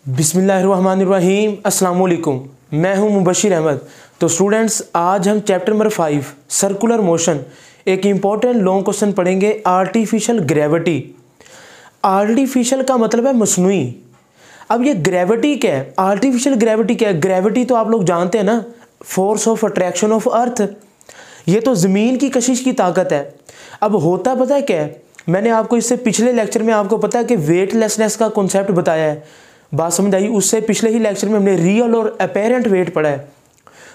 बिस्मिल्लाहिर्रहमानिर्रहीम अस्सलाम वालेकुम। मैं हूं मुबशिर अहमद। तो स्टूडेंट्स, आज हम चैप्टर नंबर 5 सर्कुलर मोशन एक इम्पॉर्टेंट लॉन्ग क्वेश्चन पढ़ेंगे। Artificial gravity. आर्टिफिशियल का मतलब है मसनूई। अब ये ग्रेविटी क्या है, आर्टिफिशियल ग्रेविटी क्या है? ग्रेविटी तो आप लोग जानते हैं ना, फोर्स ऑफ अट्रैक्शन ऑफ अर्थ। ये तो ज़मीन की कशिश की ताकत है। अब होता पता है क्या है, मैंने आपको इससे पिछले लेक्चर में आपको पता है कि वेटलेसनेस का कॉन्सेप्ट बताया है, बात समझ आई। उससे पिछले ही लेक्चर में हमने रियल और अपेरेंट वेट पढ़ा है।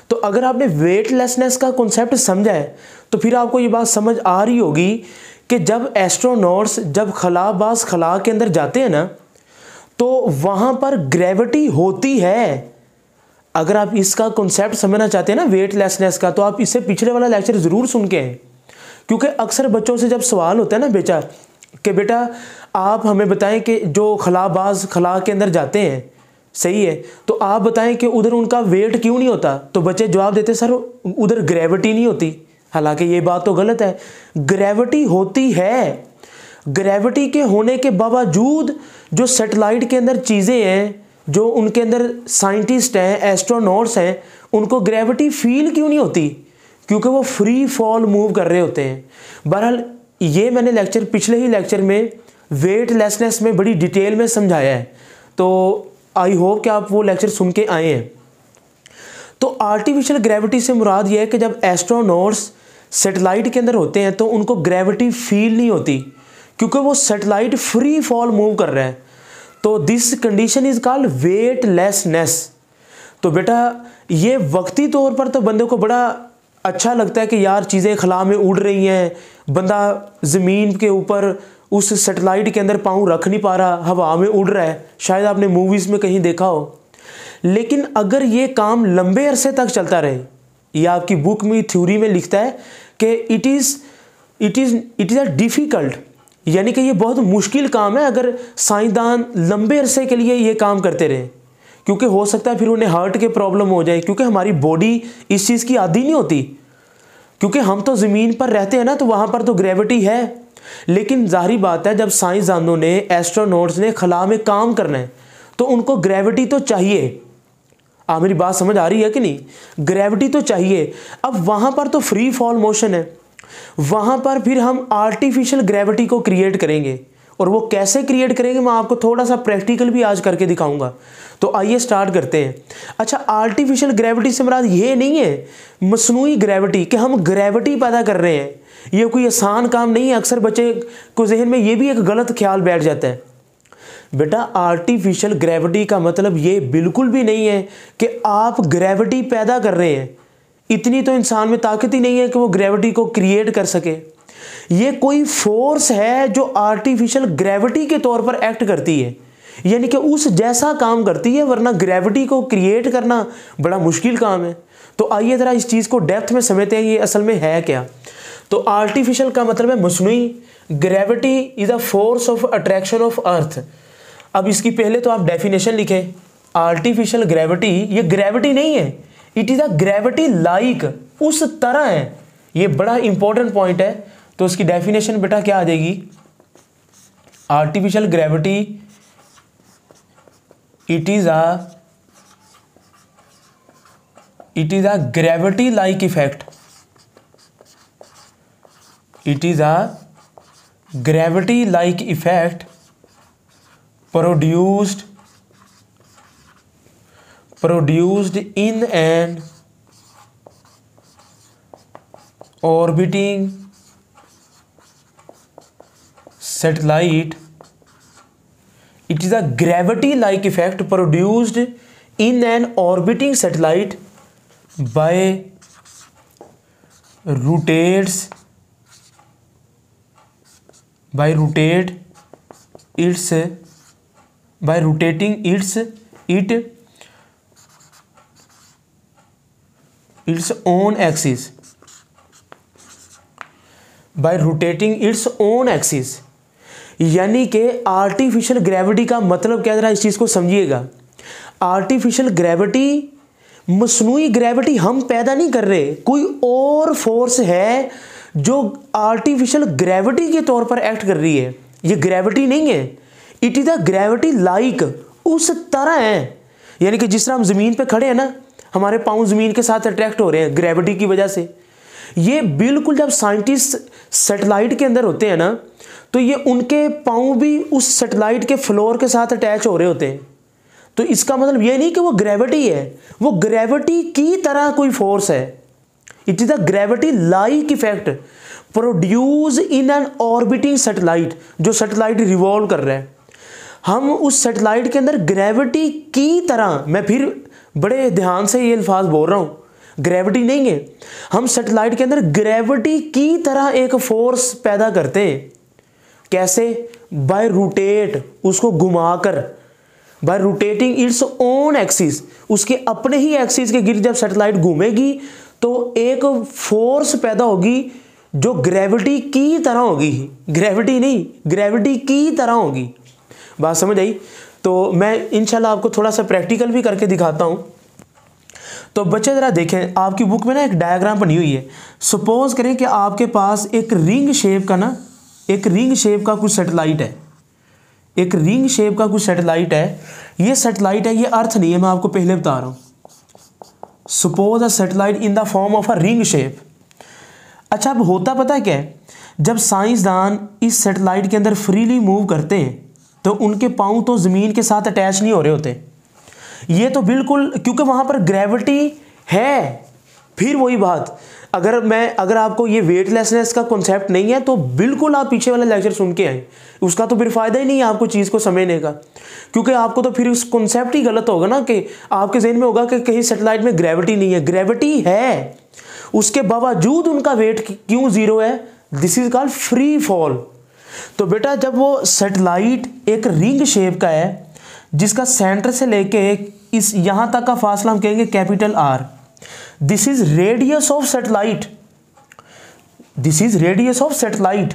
तो अगर आपने वेटलेसनेस का कॉन्सेप्ट समझा है तो फिर आपको ये बात समझ आ रही होगी कि जब एस्ट्रोनॉट्स जब खलाबाज खला के अंदर जाते हैं ना, तो वहाँ पर ग्रेविटी होती है। अगर आप इसका कॉन्सेप्ट समझना चाहते हैं ना वेटलेसनेस का, तो आप इससे पिछले वाला लेक्चर ज़रूर सुन के हैं। क्योंकि अक्सर बच्चों से जब सवाल होता है ना बेटा कि बेटा आप हमें बताएं कि जो खलाबाज खला के अंदर जाते हैं, सही है, तो आप बताएं कि उधर उनका वेट क्यों नहीं होता? तो बच्चे जवाब देते सर उधर ग्रेविटी नहीं होती। हालांकि ये बात तो गलत है, ग्रेविटी होती है। ग्रेविटी के होने के बावजूद जो सैटेलाइट के अंदर चीज़ें हैं, जो उनके अंदर साइंटिस्ट हैं, एस्ट्रोनॉट्स हैं, उनको ग्रेविटी फील क्यों नहीं होती? क्योंकि वो फ्री फॉल मूव कर रहे होते हैं। बहरहाल ये मैंने लेक्चर पिछले ही लेक्चर में वेटलेसनेस में बड़ी डिटेल में समझाया है, तो आई होप कि आप वो लेक्चर सुन के आए हैं। तो आर्टिफिशियल ग्रेविटी से मुराद ये है कि जब एस्ट्रोनॉट्स सैटेलाइट के अंदर होते हैं तो उनको ग्रेविटी फील नहीं होती, क्योंकि वो सैटेलाइट फ्री फॉल मूव कर रहा है। तो this condition is called weightlessness. तो बेटा ये वक्ती तौर पर तो बंदे को बड़ा अच्छा लगता है कि यार चीज़ें खला में उड़ रही हैं, बंदा ज़मीन के ऊपर उस सैटेलाइट के अंदर पाँव रख नहीं पा रहा, हवा में उड़ रहा है। शायद आपने मूवीज़ में कहीं देखा हो। लेकिन अगर ये काम लंबे अरसे तक चलता रहे, या आपकी बुक में थ्योरी में लिखता है कि इट इज़ अ डिफ़िकल्ट, यानी कि ये बहुत मुश्किल काम है अगर साइंसदान लंबे अरसे के लिए ये काम करते रहे, क्योंकि हो सकता है फिर उन्हें हार्ट के प्रॉब्लम हो जाए, क्योंकि हमारी बॉडी इस चीज़ की आदी नहीं होती। क्योंकि हम तो ज़मीन पर रहते हैं ना, तो वहाँ पर तो ग्रेविटी है। लेकिन जाहिर बात है जब साइंसदानों ने, एस्ट्रोनॉट्स ने खला में काम करना है तो उनको ग्रेविटी तो चाहिए। आप मेरी बात समझ आ रही है कि नहीं? ग्रेविटी तो चाहिए। अब वहाँ पर तो फ्री फॉल मोशन है, वहाँ पर फिर हम आर्टिफिशियल ग्रेविटी को क्रिएट करेंगे। और वो कैसे क्रिएट करेंगे मैं आपको थोड़ा सा प्रैक्टिकल भी आज करके दिखाऊंगा। तो आइए स्टार्ट करते हैं। अच्छा, आर्टिफिशियल ग्रेविटी से मुराद ये नहीं है मसनूई ग्रेविटी कि हम ग्रेविटी पैदा कर रहे हैं। ये कोई आसान काम नहीं है। अक्सर बच्चे को जहन में ये भी एक गलत ख्याल बैठ जाता है। बेटा आर्टिफिशियल ग्रेविटी का मतलब ये बिल्कुल भी नहीं है कि आप ग्रेविटी पैदा कर रहे हैं। इतनी तो इंसान में ताकत ही नहीं है कि वो ग्रेविटी को क्रिएट कर सके। ये कोई फोर्स है जो आर्टिफिशियल ग्रेविटी के तौर पर एक्ट करती है, यानी कि उस जैसा काम करती है, वरना ग्रेविटी को क्रिएट करना बड़ा मुश्किल काम है। तो आइए ज़रा इस चीज़ को डेप्थ में समझते हैं, ये असल में है क्या। तो आर्टिफिशियल का मतलब है मसनूई। Gravity is a force of attraction of earth. अब इसकी पहले तो आप डेफिनेशन लिखें। आर्टिफिशियल ग्रेविटी ये ग्रेविटी नहीं है, it is a gravity like, उस तरह है। ये बड़ा इंपॉर्टेंट पॉइंट है। तो उसकी डेफिनेशन बेटा क्या आ जाएगी? Artificial gravity it is a gravity like effect. It is a gravity like effect produced in an orbiting satellite. It is a gravity like effect produced in an orbiting satellite by rotating its own axis. By rotating its own axis, यानी कि artificial gravity का मतलब क्या, जरा इस चीज़ को समझिएगा। Artificial gravity मसनूई gravity हम पैदा नहीं कर रहे, कोई और फोर्स है जो आर्टिफिशियल ग्रेविटी के तौर पर एक्ट कर रही है। ये ग्रेविटी नहीं है, it is a gravity like, उस तरह है, यानी कि जिस तरह हम ज़मीन पे खड़े हैं ना, हमारे पाँव ज़मीन के साथ अट्रैक्ट हो रहे हैं ग्रेविटी की वजह से। ये बिल्कुल जब साइंटिस्ट सैटेलाइट के अंदर होते हैं ना, तो ये उनके पाँव भी उस सैटेलाइट के फ्लोर के साथ अटैच हो रहे होते हैं। तो इसका मतलब ये नहीं कि वो ग्रेविटी है, वो ग्रेविटी की तरह कोई फोर्स है। It is the gravity like effect produce in an orbiting satellite, जो सैटेलाइट रिवॉल्व कर रहा है। हम उस सैटेलाइट के अंदर ग्रेविटी की तरह, मैं फिर बड़े ध्यान से ये अल्फाज बोल रहा हूँ, ग्रेविटी नहीं है, हम सैटेलाइट के अंदर ग्रेविटी की तरह एक फोर्स पैदा करते हैं। कैसे? बाय रोटेट, उसको घुमाकर, bye rotating it's own axis, उसके अपने ही एक्सिस के गिर्द जब सैटेलाइट घूमेगी तो एक फोर्स पैदा होगी जो ग्रेविटी की तरह होगी। ग्रेविटी नहीं, ग्रेविटी की तरह होगी। बात समझ आई? तो मैं इंशाल्लाह आपको थोड़ा सा प्रैक्टिकल भी करके दिखाता हूँ। तो बच्चे ज़रा देखें, आपकी बुक में ना एक डायग्राम बनी हुई है। सपोज करें कि आपके पास एक रिंग शेप का ना, एक रिंग शेप का कुछ सैटेलाइट है, एक रिंग शेप का कुछ सैटेलाइट है। ये सैटेलाइट है, ये अर्थ नहीं है, मैं आपको पहले बता रहा हूँ। Suppose a satellite in the form of a ring shape. अच्छा, अब होता पता है क्या है, जब साइंसदान इस सैटेलाइट के अंदर फ्रीली मूव करते हैं तो उनके पाँव तो ज़मीन के साथ अटैच नहीं हो रहे होते। ये तो बिल्कुल, क्योंकि वहाँ पर ग्रेविटी है। फिर वही बात, अगर आपको ये वेटलेसनेस का कॉन्सेप्ट नहीं है तो बिल्कुल आप पीछे वाला लेक्चर सुन के आए, उसका तो फिर फ़ायदा ही नहीं है आपको चीज़ को समझने का, क्योंकि आपको तो फिर उस कॉन्सेप्ट ही गलत होगा ना, कि आपके जहन में होगा कि कहीं सैटेलाइट में ग्रेविटी नहीं है। ग्रेविटी है, उसके बावजूद उनका वेट क्यों ज़ीरो है? This is called free fall. तो बेटा, जब वो सैटेलाइट एक रिंग शेप का है, जिसका सेंटर से लेके इस यहाँ तक का फासला हम कहेंगे capital R, this is radius of satellite, this is radius of satellite.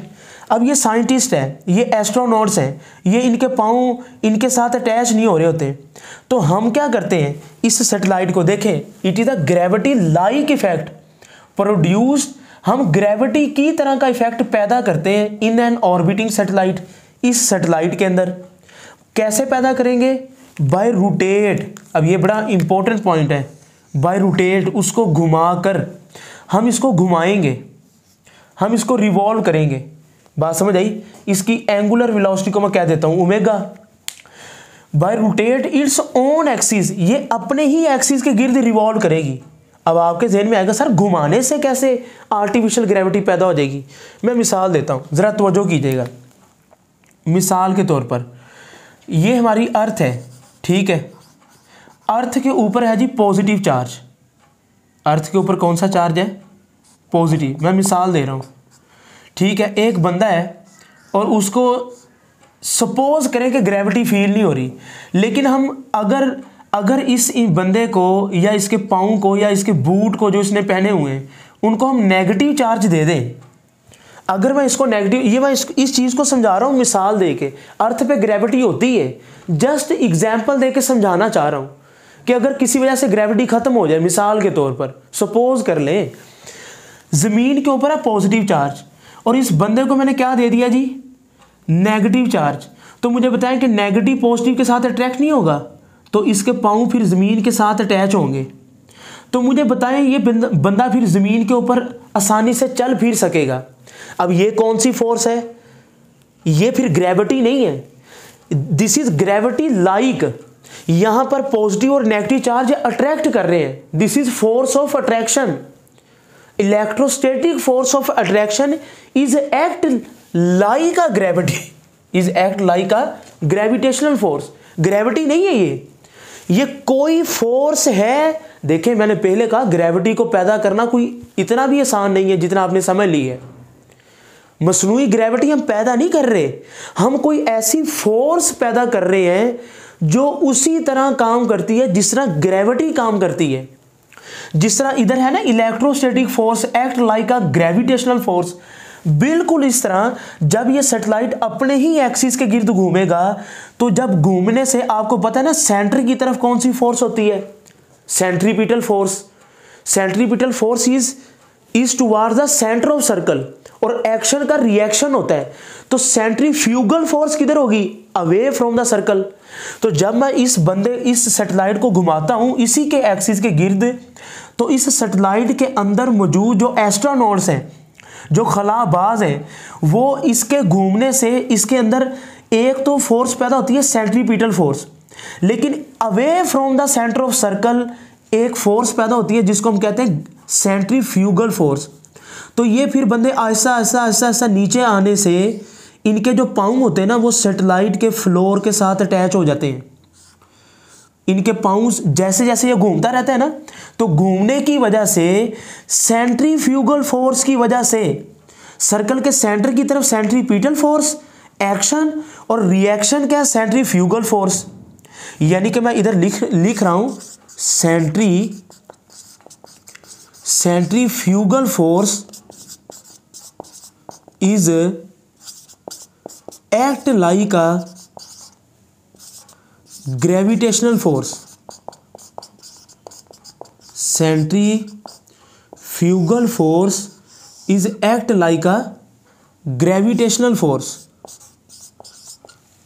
अब ये साइंटिस्ट है, ये एस्ट्रोनॉट्स हैं, ये इनके पाँव इनके साथ अटैच नहीं हो रहे होते। तो हम क्या करते हैं, इस सैटेलाइट को देखें, it is the gravity like effect produced, हम ग्रेविटी की तरह का इफेक्ट पैदा करते हैं इन एन ऑर्बिटिंग सैटेलाइट, इस सैटेलाइट के अंदर। कैसे पैदा करेंगे? By rotate. अब ये बड़ा इंपॉर्टेंट पॉइंट है, बाय रोटेट, उसको घुमाकर, हम इसको घुमाएंगे, हम इसको रिवॉल्व करेंगे। बात समझ आई? इसकी एंगुलर वेलोसिटी को मैं कह देता हूं omega. By rotate its own axis, ये अपने ही एक्सिस के गिर्द रिवॉल्व करेगी। अब आपके जहन में आएगा, सर घुमाने से कैसे आर्टिफिशियल ग्रेविटी पैदा हो जाएगी? मैं मिसाल देता हूं, जरा तवज्जो कीजिएगा। मिसाल के तौर पर ये हमारी अर्थ है, ठीक है, अर्थ के ऊपर है जी पॉजिटिव चार्ज। अर्थ के ऊपर कौन सा चार्ज है? पॉजिटिव। मैं मिसाल दे रहा हूँ, ठीक है। एक बंदा है और उसको सपोज करें कि ग्रेविटी फील नहीं हो रही, लेकिन हम अगर इस बंदे को या इसके पाँव को या इसके बूट को जो इसने पहने हुए हैं, उनको हम नेगेटिव चार्ज दे दें, अगर मैं इसको नेगेटिव, ये मैं इस चीज़ को समझा रहा हूँ मिसाल दे के, अर्थ पे ग्रेविटी होती है, जस्ट एग्जाम्पल दे के समझाना चाह रहा हूँ कि अगर किसी वजह से ग्रेविटी खत्म हो जाए, मिसाल के तौर पर सपोज कर लें ज़मीन के ऊपर है पॉजिटिव चार्ज और इस बंदे को मैंने क्या दे दिया जी? Negative charge. तो मुझे बताएं कि नेगेटिव पॉजिटिव के साथ अट्रैक्ट नहीं होगा, तो इसके पाँव फिर ज़मीन के साथ अटैच होंगे। तो मुझे बताएं ये बंदा फिर ज़मीन के ऊपर आसानी से चल फिर सकेगा। अब ये कौन सी फोर्स है? ये फिर ग्रेविटी नहीं है, दिस इज ग्रेविटी लाइक। यहां पर पॉजिटिव और नेगेटिव चार्ज अट्रैक्ट कर रहे हैं, this is force of attraction. Electrostatic force of attraction is act like a gravity, is act like a gravitational force. Gravity नहीं है ये कोई फोर्स है। देखें, मैंने पहले कहा ग्रेविटी को पैदा करना कोई इतना भी आसान नहीं है जितना आपने समझ ली है। मसनूई ग्रेविटी हम पैदा नहीं कर रहे, हम कोई ऐसी फोर्स पैदा कर रहे हैं जो उसी तरह काम करती है जिस तरह ग्रेविटी काम करती है। जिस तरह इधर है ना electrostatic force act like a gravitational force, बिल्कुल इस तरह जब ये सैटेलाइट अपने ही एक्सिस के गिर्द घूमेगा, तो जब घूमने से आपको पता है ना सेंटर की तरफ कौन सी फोर्स होती है? Centripetal force. Centripetal force is towards the centre of circle, और एक्शन का रिएक्शन होता है, तो सेंट्रीफ्यूगल फोर्स किधर होगी, अवे फ्रॉम द सर्कल। तो जब मैं इस सैटेलाइट को घुमाता हूं इसी के एक्सिस के गिर्द, तो इस सैटेलाइट के अंदर मौजूद जो एस्ट्रोनॉट्स हैं, जो खलाबाज हैं, वो इसके घूमने से इसके अंदर एक तो फोर्स पैदा होती है सेंट्रीपिटल फोर्स, लेकिन away from the centre of circle एक फोर्स पैदा होती है जिसको हम कहते हैं सेंट्रीफ्यूगल फोर्स। तो ये फिर बंदे ऐसा ऐसा ऐसा ऐसा नीचे आने से इनके जो पाँव होते हैं ना वो सैटेलाइट के फ्लोर के साथ अटैच हो जाते हैं। इनके पाँव जैसे जैसे ये घूमता रहता है ना, तो घूमने की वजह से सेंट्रीफ्यूगल फोर्स की वजह से सर्कल के सेंटर की तरफ सेंट्रीपिटल फोर्स एक्शन और रिएक्शन क्या, सेंट्रीफ्यूगल फोर्स। यानी कि मैं इधर लिख रहा हूं centrifugal force is act like a gravitational force. Centrifugal force is act like a gravitational force.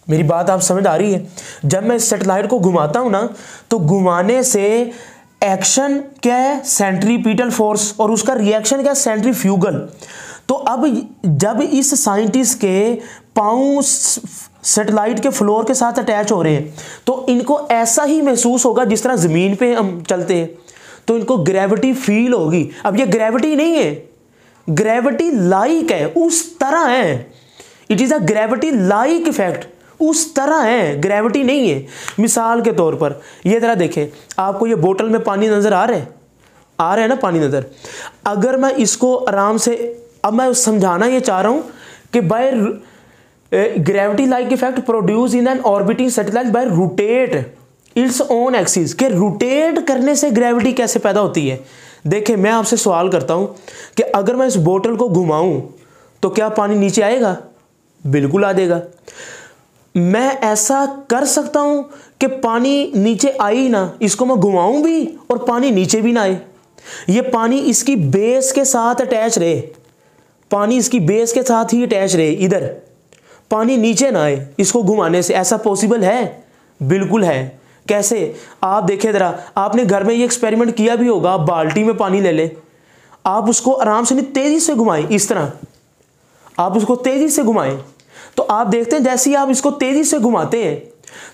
मेरी बात आप समझ आ रही है? जब मैं इस सैटेलाइट को घुमाता हूं ना, तो घुमाने से एक्शन क्या है, सेंट्रीपिटल फोर्स, और उसका रिएक्शन क्या है, सेंट्रीफ्यूगल। तो अब जब इस साइंटिस्ट के पाँव सैटेलाइट के फ्लोर के साथ अटैच हो रहे हैं, तो इनको ऐसा ही महसूस होगा जिस तरह ज़मीन पे हम चलते हैं, तो इनको ग्रेविटी फील होगी। अब ये ग्रेविटी नहीं है, ग्रेविटी लाइक है, उस तरह है। It is a gravity like effect, उस तरह है, ग्रेविटी नहीं है। मिसाल के तौर पर ये जरा देखें, आपको ये बोतल में पानी नज़र आ रहा है ना, पानी नज़र। अगर मैं इसको आराम से, अब मैं समझाना ये चाह रहा हूँ कि by gravity like effect produce in an orbiting satellite by rotate its own axis, के रोटेट करने से ग्रेविटी कैसे पैदा होती है। देखिए मैं आपसे सवाल करता हूँ कि अगर मैं इस बोतल को घुमाऊँ तो क्या पानी नीचे आएगा? बिल्कुल आ जाएगा। मैं ऐसा कर सकता हूं कि पानी नीचे आई ना, इसको मैं घुमाऊं भी और पानी नीचे भी ना आए। ये पानी इसकी बेस के साथ अटैच रहे, पानी इसकी बेस के साथ ही अटैच रहे, इधर पानी नीचे ना आए इसको घुमाने से। ऐसा पॉसिबल है? बिल्कुल है। कैसे? आप देखें जरा, आपने घर में ये एक्सपेरिमेंट किया भी होगा। आप बाल्टी में पानी ले लें, आप उसको आराम से नहीं, तेजी से घुमाएं, इस तरह आप उसको तेजी से घुमाएं, तो आप देखते हैं जैसे ही आप इसको तेजी से घुमाते हैं,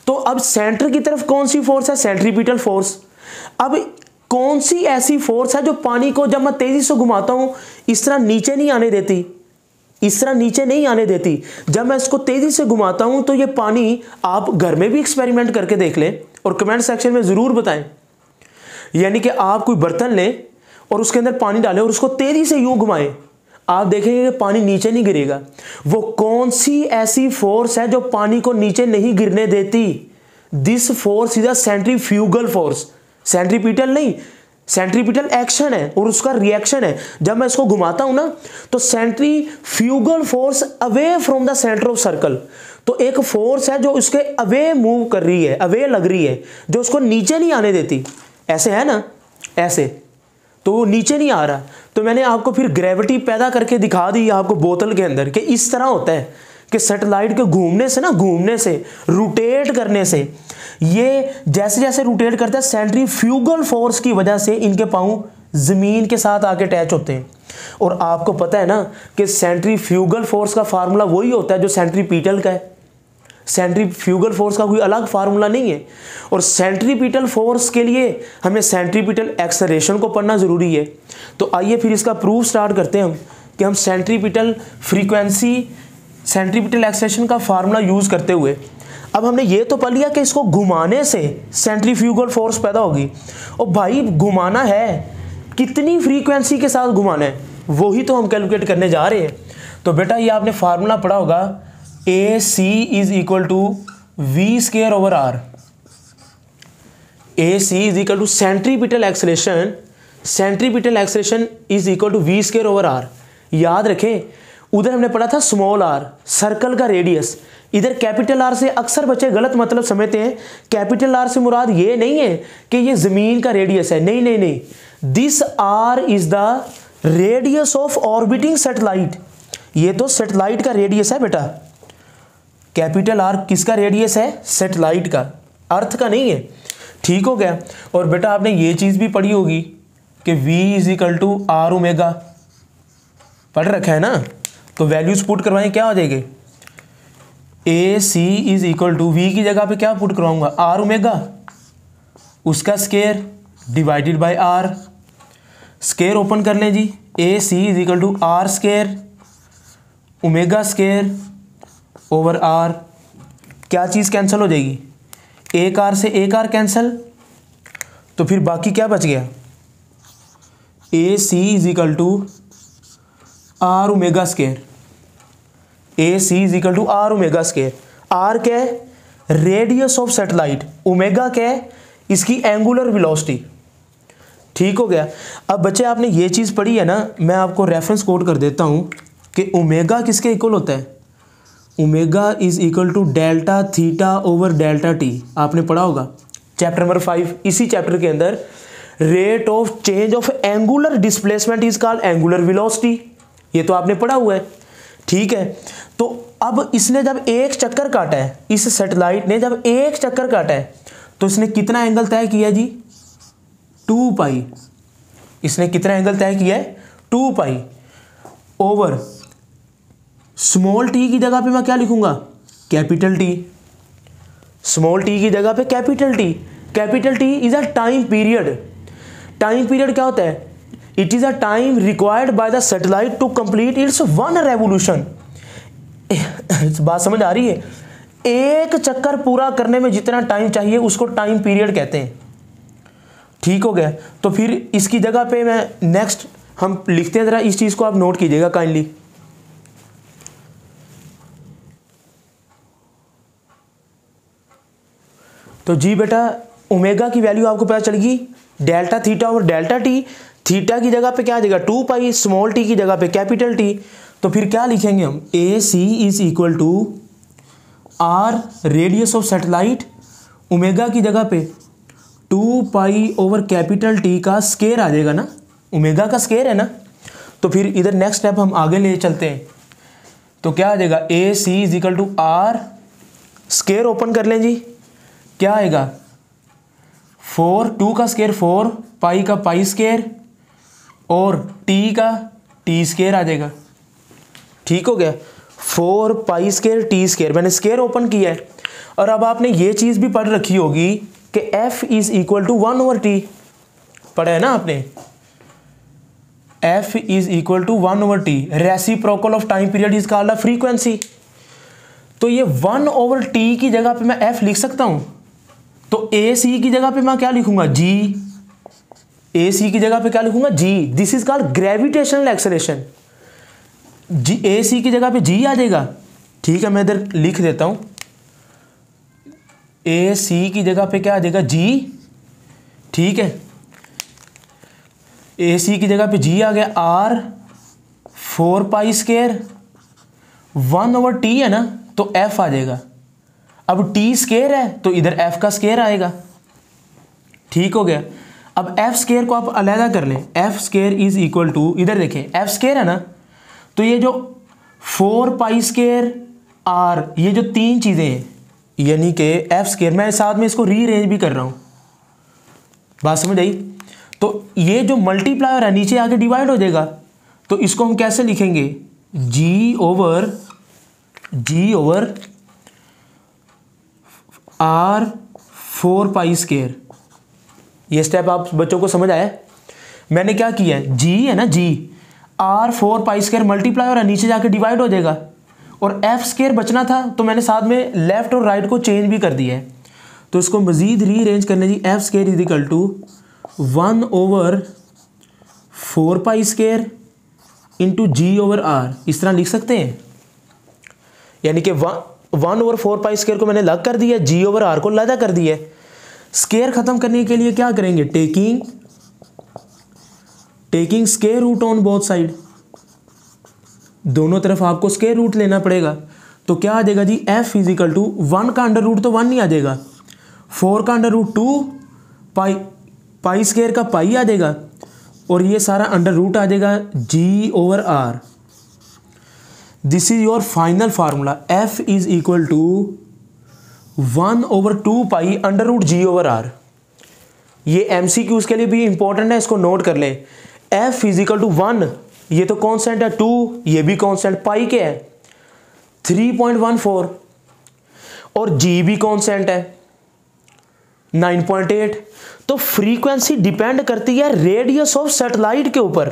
तो अब सेंटर की तरफ कौन सी फोर्स है? Centripetal force. अब कौन सी ऐसी फोर्स है जो पानी को जब मैं तेजी से घुमाता हूं इस तरह नीचे नहीं आने देती, इस तरह नीचे नहीं आने देती। जब मैं इसको तेजी से घुमाता हूं तो ये पानी, आप घर में भी एक्सपेरिमेंट करके देख लें और कमेंट सेक्शन में जरूर बताएं। यानी कि आप कोई बर्तन लें और उसके अंदर पानी डालें और उसको तेजी से यूं घुमाएं, आप देखेंगे कि पानी नीचे नहीं गिरेगा। वो कौन सी ऐसी फोर्स है जो पानी को नीचे नहीं गिरने देती? This force is a centrifugal force. Centripetal नहीं, सेंट्रीपिटल एक्शन है और उसका रिएक्शन है। जब मैं इसको घुमाता हूं ना, तो centrifugal force away from the centre of circle, तो एक फोर्स है जो उसके अवे मूव कर रही है, अवे लग रही है, जो उसको नीचे नहीं आने देती। ऐसे है ना, ऐसे, तो वो नीचे नहीं आ रहा। तो मैंने आपको फिर ग्रेविटी पैदा करके दिखा दी आपको बोतल के अंदर कि इस तरह होता है कि सैटेलाइट के घूमने से ना, घूमने से, रोटेट करने से, ये जैसे जैसे रोटेट करता है सेंट्रीफ्यूगल फोर्स की वजह से इनके पाँव ज़मीन के साथ आके अटैच होते हैं। और आपको पता है ना कि सेंट्रीफ्यूगल फोर्स का फार्मूला वही होता है जो सेंट्रीपिटल का है। सेंट्रीफ्यूगल फोर्स का कोई अलग फार्मूला नहीं है। और सेंट्रीपिटल फोर्स के लिए हमें सेंट्रीपिटल एक्सेलरेशन को पढ़ना ज़रूरी है। तो आइए फिर इसका प्रूफ स्टार्ट करते हैं हम कि हम सेंट्रीपिटल फ्रीक्वेंसी, सेंट्रीपिटल एक्सेलरेशन का फार्मूला यूज़ करते हुए, अब हमने ये तो पढ़ लिया कि इसको घुमाने से सेंट्रीफ्यूगल फोर्स पैदा होगी। और भाई घुमाना है, कितनी फ्रीक्वेंसी के साथ घुमाना है, वही तो हम कैलकुलेट करने जा रहे हैं। तो बेटा ये आपने फार्मूला पढ़ा होगा, a c is equal to v square over r. A c is equal to centripetal acceleration, centripetal acceleration is equal to v square over r. याद रखें, उधर हमने पढ़ा था स्मॉल आर, सर्कल का रेडियस। इधर कैपिटल आर से अक्सर बच्चे गलत मतलब समझते हैं। कैपिटल आर से मुराद ये नहीं है कि ये जमीन का रेडियस है, नहीं नहीं नहीं। This R is the radius of orbiting satellite. ये तो सैटेलाइट का रेडियस है बेटा, कैपिटल आर किसका रेडियस है? सैटेलाइट का, अर्थ का नहीं है। ठीक हो गया। और बेटा आपने ये चीज़ भी पढ़ी होगी कि v is equal to r omega, पढ़ रखा है ना। तो वैल्यूज पुट करवाएं, क्या हो जाएंगे? A c is equal to v की जगह पे क्या पुट करवाऊंगा? आर ओमेगा, उसका square divided by r. Square open कर लें जी, a c is equal to r square omega square over r. क्या चीज़ कैंसिल हो जाएगी? एक आर से एक आर कैंसिल, तो फिर बाकी क्या बच गया? A c is equal to r omega square, a c is equal to r omega square. R क्या है? Radius of satellite. ओमेगा क्या है? इसकी एंगुलर वेलोसिटी। ठीक हो गया। अब बच्चे आपने ये चीज़ पढ़ी है ना, मैं आपको रेफरेंस कोड कर देता हूँ कि ओमेगा किसके इक्वल होता है? Omega is equal to delta theta over delta t. आपने पढ़ा होगा चैप्टर नंबर 5। इसी चैप्टर के अंदर rate of change of angular displacement is called angular velocity. ये तो आपने पढ़ा हुआ है। ठीक है। तो अब इसने जब एक चक्कर काटा है, इस सैटेलाइट ने जब एक चक्कर काटा है, तो इसने कितना एंगल तय किया जी? 2 पाई। इसने कितना एंगल तय किया है? 2 पाई ओवर स्मॉल टी की जगह पे मैं क्या लिखूंगा? Capital T. स्मॉल टी की जगह पे capital T. Capital T is a time period. Time period क्या होता है? It is a time required by the satellite to complete its 1 revolution. बात समझ आ रही है? एक चक्कर पूरा करने में जितना टाइम चाहिए उसको टाइम पीरियड कहते हैं। ठीक हो गया। तो फिर इसकी जगह पे मैं नेक्स्ट हम लिखते हैं, जरा इस चीज को आप नोट कीजिएगा काइंडली। तो जी बेटा ओमेगा की वैल्यू आपको पता चलेगी डेल्टा थीटा और डेल्टा टी। थीटा की जगह पे क्या आ जाएगा? 2 पाई, स्मॉल टी की जगह पे कैपिटल टी। तो फिर क्या लिखेंगे हम? A c is equal to r radius of satellite, omega की जगह पे 2 पाई ओवर कैपिटल टी का स्केयर आ जाएगा ना, ओमेगा का स्केयर है ना। तो फिर इधर नेक्स्ट स्टेप हम आगे ले चलते हैं। तो क्या आ जाएगा? A c is equal to r square open कर लें जी, क्या आएगा? 4, 2 का स्केयर 4, पाई का पाई स्केयर और टी का टी स्केयर आ जाएगा। ठीक हो गया। 4 पाई स्केयर टी स्केयर, मैंने स्केयर ओपन किया है। और अब आपने ये चीज़ भी पढ़ रखी होगी कि F is equal to 1 over t. पढ़ा है ना आपने? F is equal to 1 over t. Reciprocal of time period is called a frequency. तो ये 1 ओवर टी की जगह पे मैं F लिख सकता हूं। तो ए सी की जगह पे मैं क्या लिखूंगा? जी। ए सी की जगह पे क्या लिखूंगा? G. This is called gravitational acceleration. G, a c की जगह पे जी आ जाएगा। ठीक है, मैं इधर लिख देता हूं। ए सी की जगह पे क्या आ जाएगा? जी। ठीक है, ए सी की जगह पे जी आ गया। R 4 pi square 1 over t है ना, तो एफ आ जाएगा। अब टी स्केयर है तो इधर एफ का स्केयर आएगा। ठीक हो गया। अब एफ स्केयर को आप अलग कर लें। F square is equal to, इधर देखें एफ स्केयर है ना, तो ये जो 4 पाई स्केयर आर, ये जो 3 चीज़ें हैं, यानी कि एफ स्केयर, मैं साथ में इसको रीअरेंज भी कर रहा हूँ। बात समझ आई? तो ये जो मल्टीप्लायर है नीचे आके डिवाइड हो जाएगा। तो इसको हम कैसे लिखेंगे? जी ओवर आर 4 पाई स्केयर। ये स्टेप आप बच्चों को समझ आया? मैंने क्या किया है? जी है ना, जी आर 4 पाई स्केयर मल्टीप्लाई और नीचे जाके डिवाइड हो जाएगा। और एफ स्केयर बचना था तो मैंने साथ में लेफ्ट और राइट को चेंज भी कर दिया है। तो इसको मजीद रीअरेंज करने जी। F square is equal to 1 over 4 pi square into g over r, इस तरह लिख सकते हैं। यानी कि 1 ओवर 4 पाई स्केयर को मैंने अलग कर दिया, जी ओवर आर को अलग कर दिया। स्केयर खत्म करने के लिए क्या करेंगे? Taking square root on both side, दोनों तरफ आपको स्केयर रूट लेना पड़ेगा। तो क्या आ जाएगा जी? एफ इज इक्वल टू 1 का अंडर रूट तो 1 नहीं आ जाएगा, 4 का अंडर रूट 2, पाई स्केयर का पाई आ जाएगा और ये सारा अंडर रूट आ जाएगा g over r. This is your final formula, f is equal to 1/2 pi under root g over r. ये MCQs के लिए भी इंपॉर्टेंट है, इसको नोट कर ले। एफ इज इक्वल टू 1, ये तो कॉन्स्टेंट है, 2 ये भी कॉन्स्टेंट, पाई क्या है 3.14 और जी भी कॉन्स्टेंट है 9.8। तो फ्रीक्वेंसी डिपेंड करती है रेडियस ऑफ सैटेलाइट के ऊपर।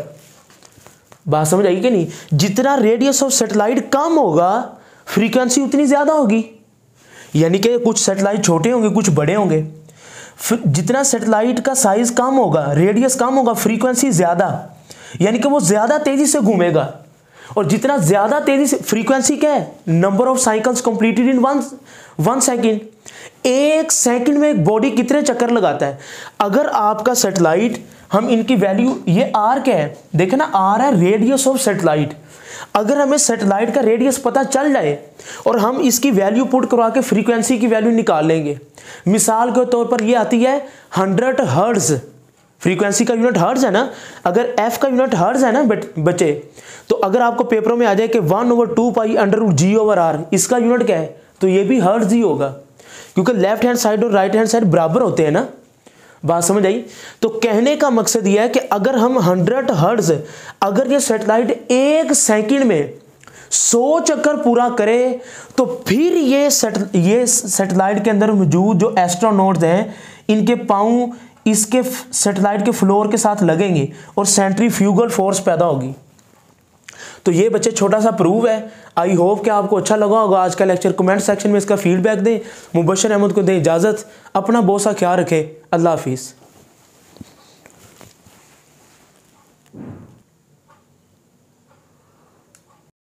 बात समझ आई कि नहीं? जितना रेडियस ऑफ सैटेलाइट कम होगा फ्रीक्वेंसी उतनी ज्यादा होगी, यानी कि कुछ सैटेलाइट छोटे होंगे कुछ बड़े होंगे। जितना सैटेलाइट का साइज कम होगा, रेडियस कम होगा, फ्रीक्वेंसी ज्यादा, यानी कि वो ज्यादा तेजी से घूमेगा। और जितना ज्यादा तेजी से, फ्रीक्वेंसी क्या है, number of cycles completed in one second. एक सेकंड में एक बॉडी कितने चक्कर लगाता है। अगर आपका सैटेलाइट, हम इनकी वैल्यू, ये आर क्या है, देखे ना, आर है रेडियस ऑफ सैटेलाइट। अगर हमें सैटेलाइट का रेडियस पता चल जाए और हम इसकी वैल्यू पुट करवा के फ्रीक्वेंसी की वैल्यू निकाल लेंगे। मिसाल के तौर पर ये आती है 100 हर्ट्ज, फ्रीक्वेंसी का यूनिट हर्ट्ज है ना, अगर एफ का यूनिट हर्ट्ज है ना बच्चे, तो अगर आपको पेपरों में आ जाए कि 1/2 pi under root g over r, इसका यूनिट क्या है, तो ये भी हर्ट्ज ही होगा, क्योंकि लेफ्ट हैंड साइड और राइट हैंड साइड बराबर होते हैं ना। बात समझ आई? तो कहने का मकसद यह है कि अगर हम 100 हर्ट्ज, अगर ये सैटेलाइट एक सेकंड में 100 चक्कर पूरा करे, तो फिर ये सैटेलाइट के अंदर मौजूद जो एस्ट्रोनॉट्स हैं, इनके पांव इसके सैटेलाइट के फ्लोर के साथ लगेंगे और सेंट्रीफ्यूगल फोर्स पैदा होगी। तो ये बच्चे छोटा सा प्रूव है। आई होप कि आपको अच्छा लगा होगा आज का लेक्चर। कमेंट सेक्शन में इसका फीडबैक दें। मुबशर अहमद को दें इजाज़त। अपना बहुत सा ख्याल रखें। अल्लाह हाफिज़।